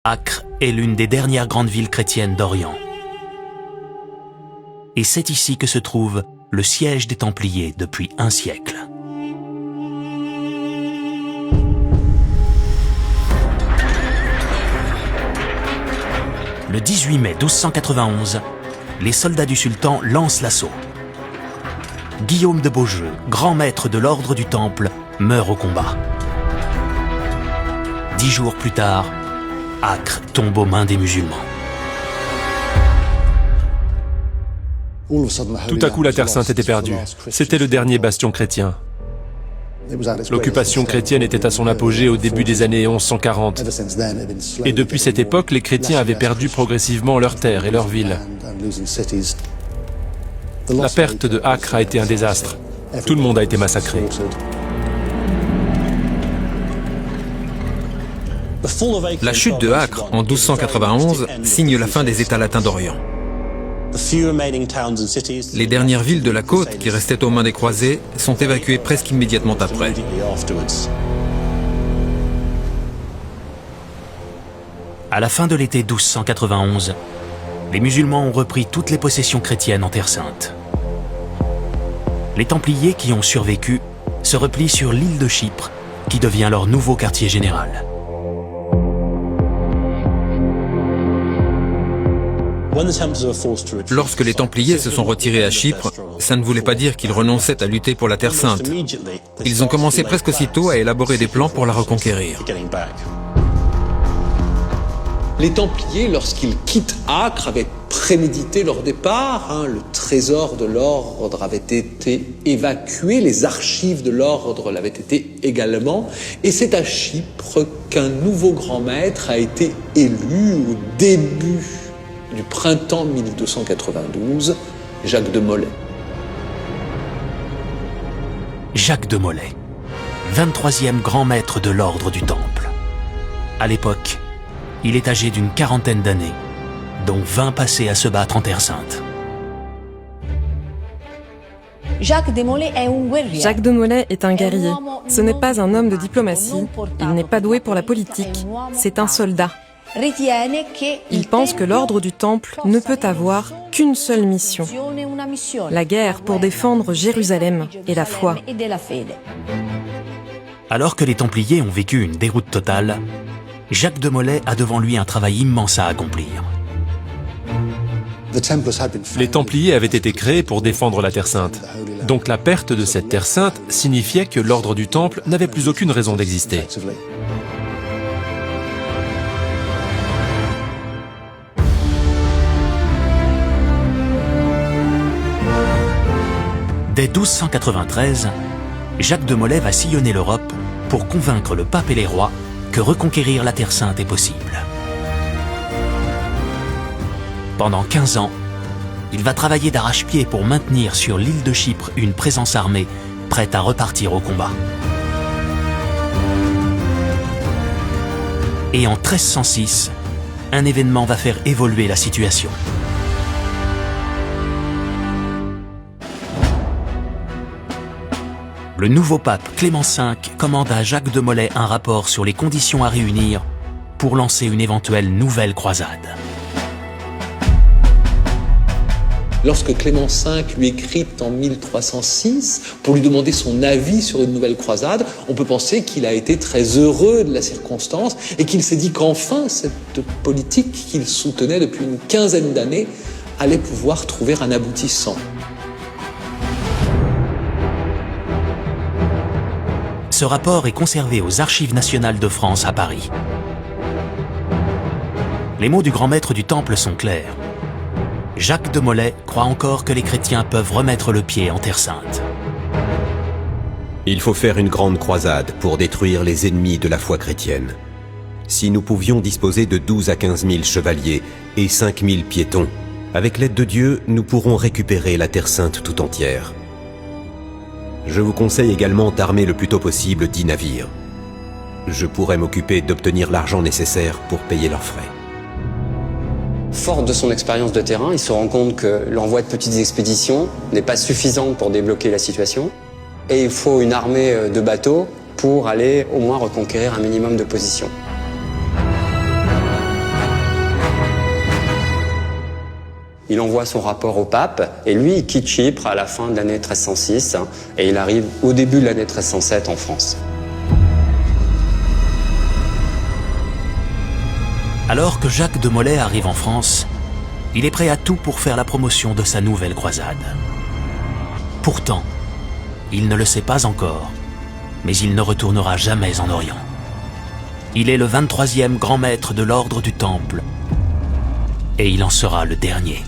Acre est l'une des dernières grandes villes chrétiennes d'Orient. Et c'est ici que se trouve le siège des Templiers depuis un siècle. Le 18 mai 1291, les soldats du sultan lancent l'assaut. Guillaume de Beaujeu, grand maître de l'ordre du Temple, meurt au combat. 10 jours plus tard, Acre tombe aux mains des musulmans. Tout à coup, la Terre Sainte était perdue. C'était le dernier bastion chrétien. L'occupation chrétienne était à son apogée au début des années 1140. Et depuis cette époque, les chrétiens avaient perdu progressivement leurs terres et leurs villes. La perte de Acre a été un désastre. Tout le monde a été massacré. La chute de Acre en 1291 signe la fin des États latins d'Orient. Les dernières villes de la côte qui restaient aux mains des croisés sont évacuées presque immédiatement après. À la fin de l'été 1291, les musulmans ont repris toutes les possessions chrétiennes en Terre Sainte. Les Templiers qui ont survécu se replient sur l'île de Chypre, qui devient leur nouveau quartier général. Lorsque les Templiers se sont retirés à Chypre, ça ne voulait pas dire qu'ils renonçaient à lutter pour la Terre Sainte. Ils ont commencé presque aussitôt à élaborer des plans pour la reconquérir. Les Templiers, lorsqu'ils quittent Acre, avaient prémédité leur départ. Le trésor de l'ordre avait été évacué, les archives de l'ordre l'avaient été également. Et c'est à Chypre qu'un nouveau grand maître a été élu au début du printemps 1292, Jacques de Molay. Jacques de Molay, 23e grand maître de l'ordre du Temple. À l'époque, il est âgé d'une quarantaine d'années, dont 20 passées à se battre en Terre Sainte. Jacques de Molay est un guerrier. Ce n'est pas un homme de diplomatie, il n'est pas doué pour la politique, c'est un soldat. Il pense que l'ordre du Temple ne peut avoir qu'une seule mission, la guerre pour défendre Jérusalem et la foi. Alors que les Templiers ont vécu une déroute totale, Jacques de Molay a devant lui un travail immense à accomplir. Les Templiers avaient été créés pour défendre la Terre Sainte. Donc la perte de cette Terre Sainte signifiait que l'ordre du Temple n'avait plus aucune raison d'exister. Dès 1293, Jacques de Molay va sillonner l'Europe pour convaincre le pape et les rois que reconquérir la Terre Sainte est possible. Pendant 15 ans, il va travailler d'arrache-pied pour maintenir sur l'île de Chypre une présence armée prête à repartir au combat. Et en 1306, un événement va faire évoluer la situation. Le nouveau pape Clément V commande à Jacques de Molay un rapport sur les conditions à réunir pour lancer une éventuelle nouvelle croisade. Lorsque Clément V lui écrit en 1306 pour lui demander son avis sur une nouvelle croisade, on peut penser qu'il a été très heureux de la circonstance et qu'il s'est dit qu'enfin cette politique qu'il soutenait depuis une quinzaine d'années allait pouvoir trouver un aboutissement. Ce rapport est conservé aux Archives nationales de France à Paris. Les mots du grand maître du Temple sont clairs. Jacques de Molay croit encore que les chrétiens peuvent remettre le pied en Terre Sainte. Il faut faire une grande croisade pour détruire les ennemis de la foi chrétienne. Si nous pouvions disposer de 12 à 15 000 chevaliers et 5 000 piétons, avec l'aide de Dieu, nous pourrons récupérer la Terre Sainte tout entière. Je vous conseille également d'armer le plus tôt possible 10 navires. Je pourrais m'occuper d'obtenir l'argent nécessaire pour payer leurs frais. Fort de son expérience de terrain, il se rend compte que l'envoi de petites expéditions n'est pas suffisant pour débloquer la situation. Et il faut une armée de bateaux pour aller au moins reconquérir un minimum de positions. il envoie son rapport au pape, et lui, il quitte Chypre à la fin de l'année 1306, et il arrive au début de l'année 1307 en France. Alors que Jacques de Molay arrive en France, il est prêt à tout pour faire la promotion de sa nouvelle croisade. Pourtant, il ne le sait pas encore, mais il ne retournera jamais en Orient. Il est le 23e grand maître de l'ordre du Temple, et il en sera le dernier.